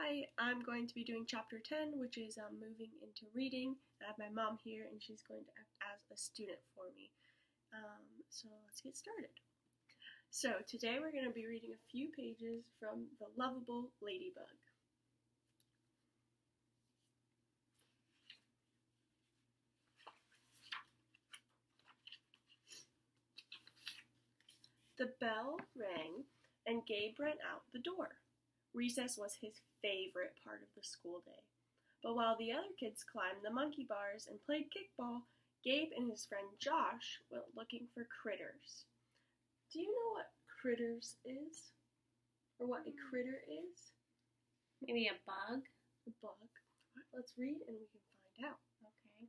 Hi, I'm going to be doing chapter 10, which is moving into reading. I have my mom here, and she's going to act as a student for me. So let's get started. So today we're going to be reading a few pages from The Lovable Ladybug. The bell rang, and Gabe ran out the door. Recess was his favorite part of the school day. But while the other kids climbed the monkey bars and played kickball, Gabe and his friend Josh went looking for critters. Do you know what critters is? Or what a critter is? Maybe a bug? A bug. Let's read and we can find out. Okay.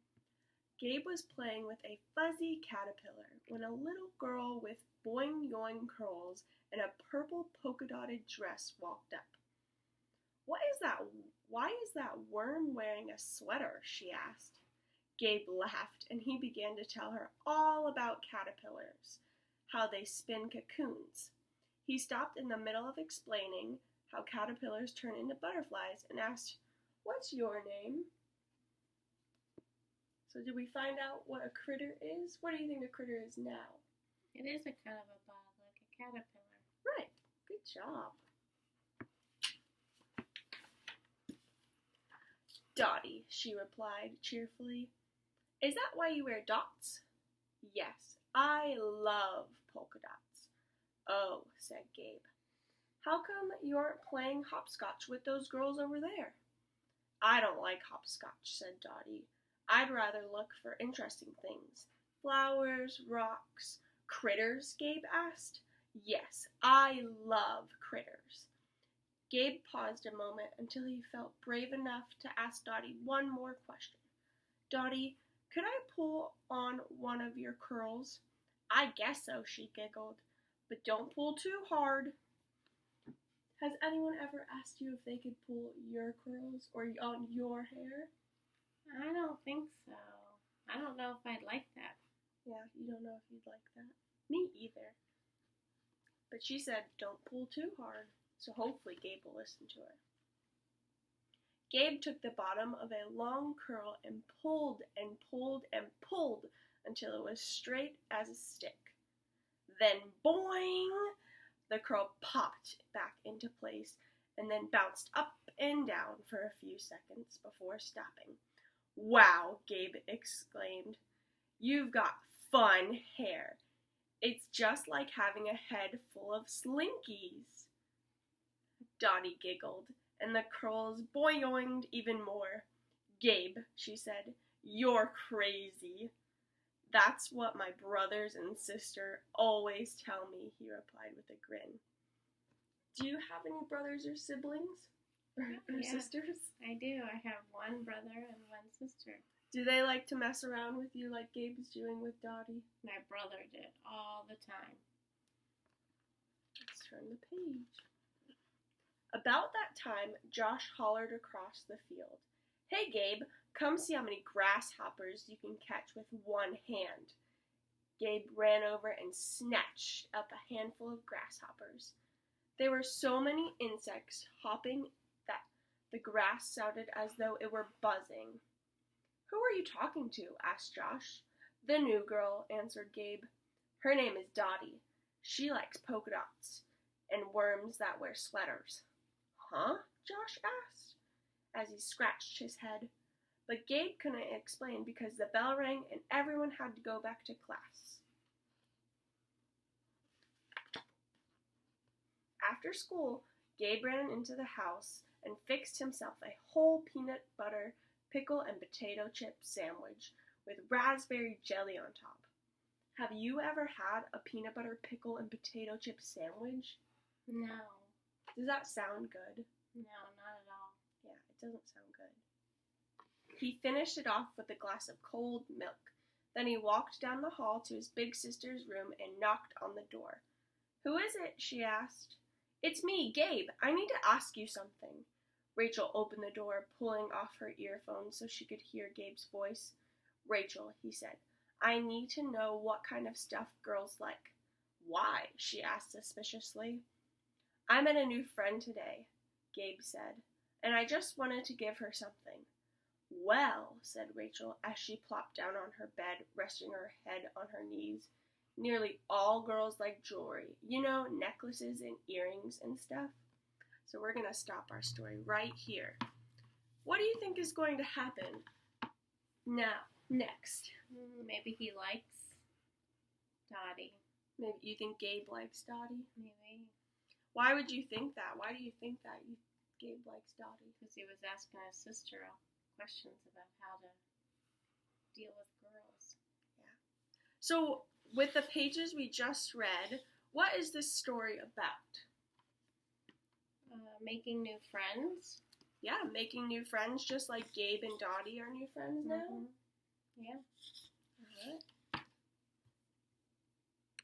Gabe was playing with a fuzzy caterpillar when a little girl with boing-yoing curls and a purple polka-dotted dress walked up. "What is that? Why is that worm wearing a sweater?" she asked. Gabe laughed, and he began to tell her all about caterpillars, how they spin cocoons. He stopped in the middle of explaining how caterpillars turn into butterflies and asked, "What's your name?" So did we find out what a critter is? What do you think a critter is now? It is a kind of a bug, like a caterpillar. Right. Good job. "Dottie," she replied cheerfully. "Is that why you wear dots?" "Yes, I love polka dots." "Oh," said Gabe. "How come you aren't playing hopscotch with those girls over there?" "I don't like hopscotch," said Dottie. "I'd rather look for interesting things." "Flowers, rocks, critters?" Gabe asked. "Yes, I love critters." Gabe paused a moment until he felt brave enough to ask Dottie one more question. "Dottie, could I pull on one of your curls?" "I guess so," she giggled. "But don't pull too hard." Has anyone ever asked you if they could pull your curls or on your hair? I don't think so. I don't know if I'd like that. Yeah, you don't know if you'd like that. Me either. But she said don't pull too hard, so hopefully Gabe will listen to her. Gabe took the bottom of a long curl and pulled and pulled and pulled until it was straight as a stick. Then boing! The curl popped back into place and then bounced up and down for a few seconds before stopping. "Wow," Gabe exclaimed. "You've got fun hair. It's just like having a head full of slinkies." Dottie giggled, and the curls boinged even more. "Gabe," she said, "you're crazy." "That's what my brothers and sister always tell me," he replied with a grin. Do you have any brothers or siblings? Or Yeah. sisters? I do. I have one brother and one sister. Do they like to mess around with you like Gabe's doing with Dottie? My brother did all the time. Let's turn the page. About that time, Josh hollered across the field. "Hey, Gabe, come see how many grasshoppers you can catch with one hand." Gabe ran over and snatched up a handful of grasshoppers. There were so many insects hopping that the grass sounded as though it were buzzing. "Who are you talking to?" asked Josh. "The new girl," answered Gabe. "Her name is Dottie. She likes polka dots and worms that wear sweaters." "Huh?" Josh asked, as he scratched his head. But Gabe couldn't explain because the bell rang and everyone had to go back to class. After school, Gabe ran into the house and fixed himself a whole peanut butter, pickle, and potato chip sandwich with raspberry jelly on top. Have you ever had a peanut butter, pickle, and potato chip sandwich? No. Does that sound good? No, not at all. Yeah, it doesn't sound good. He finished it off with a glass of cold milk. Then he walked down the hall to his big sister's room and knocked on the door. "Who is it?" she asked. "It's me, Gabe. I need to ask you something." Rachel opened the door, pulling off her earphones so she could hear Gabe's voice. "Rachel," he said, "I need to know what kind of stuff girls like." "Why?" she asked suspiciously. "I met a new friend today," Gabe said, and I just wanted to give her something. Well, said Rachel, as she plopped down on her bed, resting her head on her knees. Nearly all girls like jewelry. You know, necklaces and earrings and stuff. So we're going to stop our story right here. What do you think is going to happen now, next? Maybe he likes Dottie. Maybe you think Gabe likes Dottie? Maybe. Why would you think that? Why do you think that Gabe likes Dottie? Because he was asking his sister questions about how to deal with girls. So, with the pages we just read, what is this story about? Making new friends. Yeah, making new friends, just like Gabe and Dottie are new friends now. Yeah. All right.